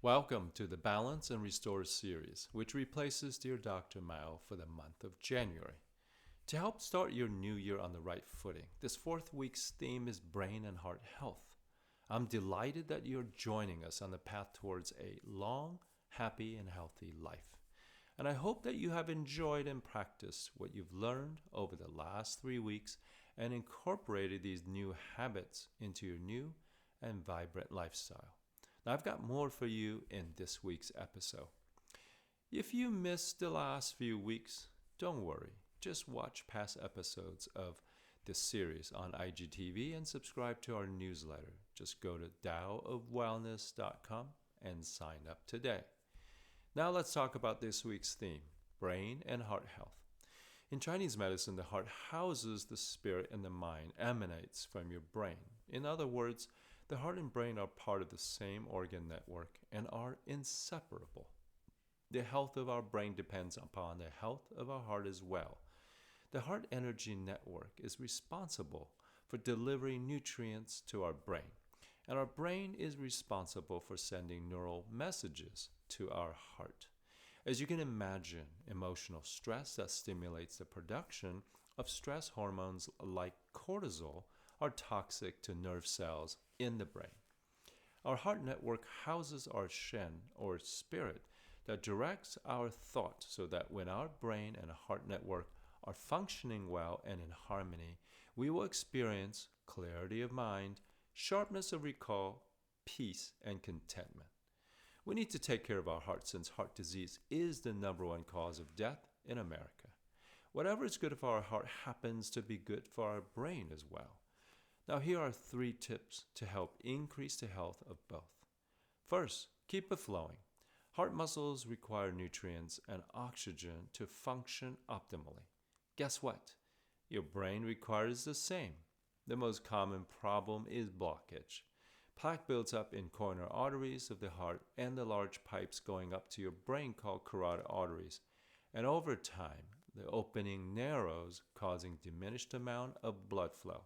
Welcome to the Balance and Restore series, which replaces Dear Dr. Mao for the month of January. To help start your new year on the right footing, this fourth week's theme is brain and heart health. I'm delighted that you're joining us on the path towards a long, happy, and healthy life. And I hope that you have enjoyed and practiced what you've learned over the last 3 weeks and incorporated these new habits into your new and vibrant lifestyle. Now, I've got more for you in this week's episode. If you missed the last few weeks, don't worry. Just watch past episodes of this series on IGTV and subscribe to our newsletter. Just go to taoofwellness.com and sign up today. Now let's talk about this week's theme, brain and heart health. In Chinese medicine, the heart houses the spirit and the mind emanates from your brain. In other words, the heart and brain are part of the same organ network and are inseparable. The health of our brain depends upon the health of our heart as well. The heart energy network is responsible for delivering nutrients to our brain, and our brain is responsible for sending neural messages to our heart. As you can imagine, emotional stress that stimulates the production of stress hormones like cortisol are toxic to nerve cells in the brain. Our heart network houses our shen, or spirit, that directs our thought so that when our brain and heart network are functioning well and in harmony, we will experience clarity of mind, sharpness of recall, peace, and contentment. We need to take care of our heart since heart disease is the number one cause of death in America. Whatever is good for our heart happens to be good for our brain as well. Now, here are 3 tips to help increase the health of both. First, keep it flowing. Heart muscles require nutrients and oxygen to function optimally. Guess what? Your brain requires the same. The most common problem is blockage. Plaque builds up in coronary arteries of the heart and the large pipes going up to your brain called carotid arteries. And over time, the opening narrows, causing diminished amount of blood flow.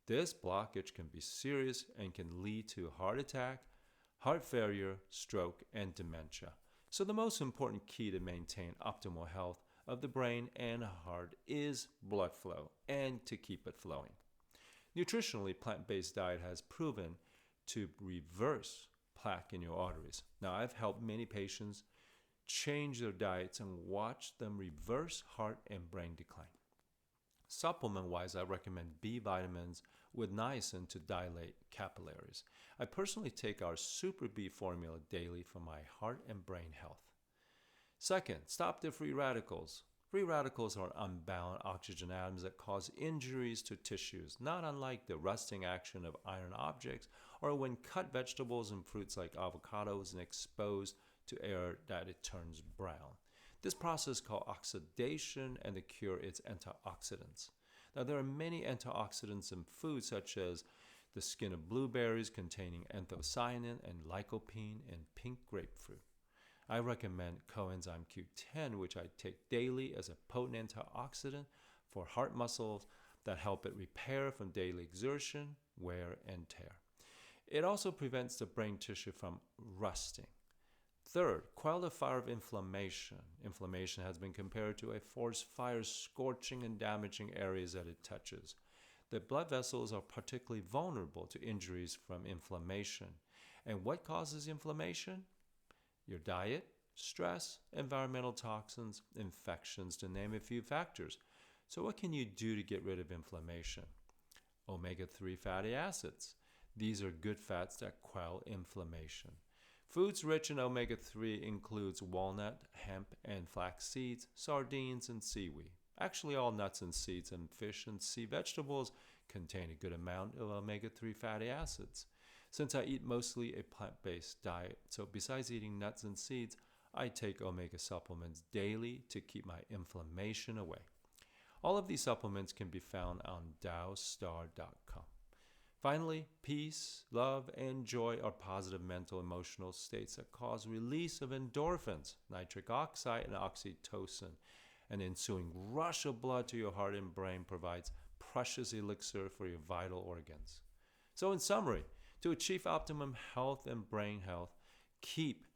This blockage can be serious and can lead to heart attack, heart failure, stroke, and dementia. So the most important key to maintain optimal health of the brain and heart is blood flow and to keep it flowing. Nutritionally, plant-based diet has proven to reverse plaque in your arteries. Now, I've helped many patients change their diets and watch them reverse heart and brain decline. Supplement-wise, I recommend B vitamins with niacin to dilate capillaries. I personally take our Super B formula daily for my heart and brain health. Second, stop the free radicals. Free radicals are unbound oxygen atoms that cause injuries to tissues, not unlike the rusting action of iron objects or when cut vegetables and fruits like avocados and exposed to air that it turns brown. This process is called oxidation, and the cure is antioxidants. Now, there are many antioxidants in foods, such as the skin of blueberries containing anthocyanin and lycopene and pink grapefruit. I recommend coenzyme Q10, which I take daily as a potent antioxidant for heart muscles that help it repair from daily exertion, wear, and tear. It also prevents the brain tissue from rusting. Third, quell the fire of inflammation. Inflammation has been compared to a forest fire scorching and damaging areas that it touches. The blood vessels are particularly vulnerable to injuries from inflammation. And what causes inflammation? Your diet, stress, environmental toxins, infections, to name a few factors. So what can you do to get rid of inflammation? Omega3 fatty acids. These are good fats that quell inflammation. Foods rich in omega-3 includes walnut, hemp, and flax seeds, sardines, and seaweed. Actually, all nuts and seeds and fish and sea vegetables contain a good amount of omega-3 fatty acids. Since I eat mostly a plant-based diet, so besides eating nuts and seeds, I take omega supplements daily to keep my inflammation away. All of these supplements can be found on daostar.com. Finally, peace, love, and joy are positive mental emotional states that cause release of endorphins, nitric oxide, and oxytocin. An ensuing rush of blood to your heart and brain provides precious elixir for your vital organs. So in summary, to achieve optimum health and brain health, keep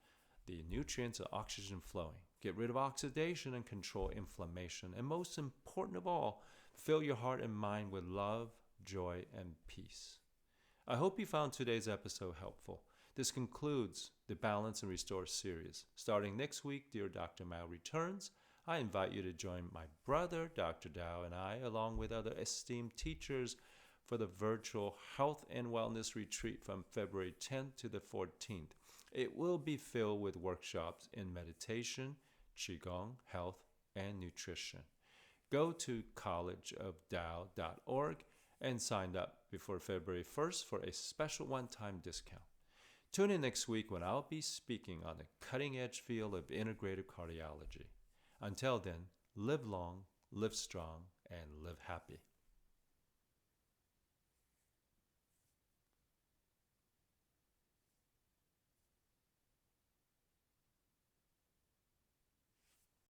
the nutrients and oxygen flowing, get rid of oxidation and control inflammation, and most important of all, fill your heart and mind with love, joy, and peace. I hope you found today's episode helpful. This concludes the Balance and Restore series. Starting next week, Dear Dr. Mao returns. I invite you to join my brother, Dr. Dao, and I, along with other esteemed teachers, for the virtual Health and Wellness Retreat from February 10th to the 14th. It will be filled with workshops in meditation, Qigong, health, and nutrition. Go to collegeofdao.org and sign up before February 1st for a special one-time discount. Tune in next week when I'll be speaking on the cutting-edge field of integrative cardiology. Until then, live long, live strong, and live happy.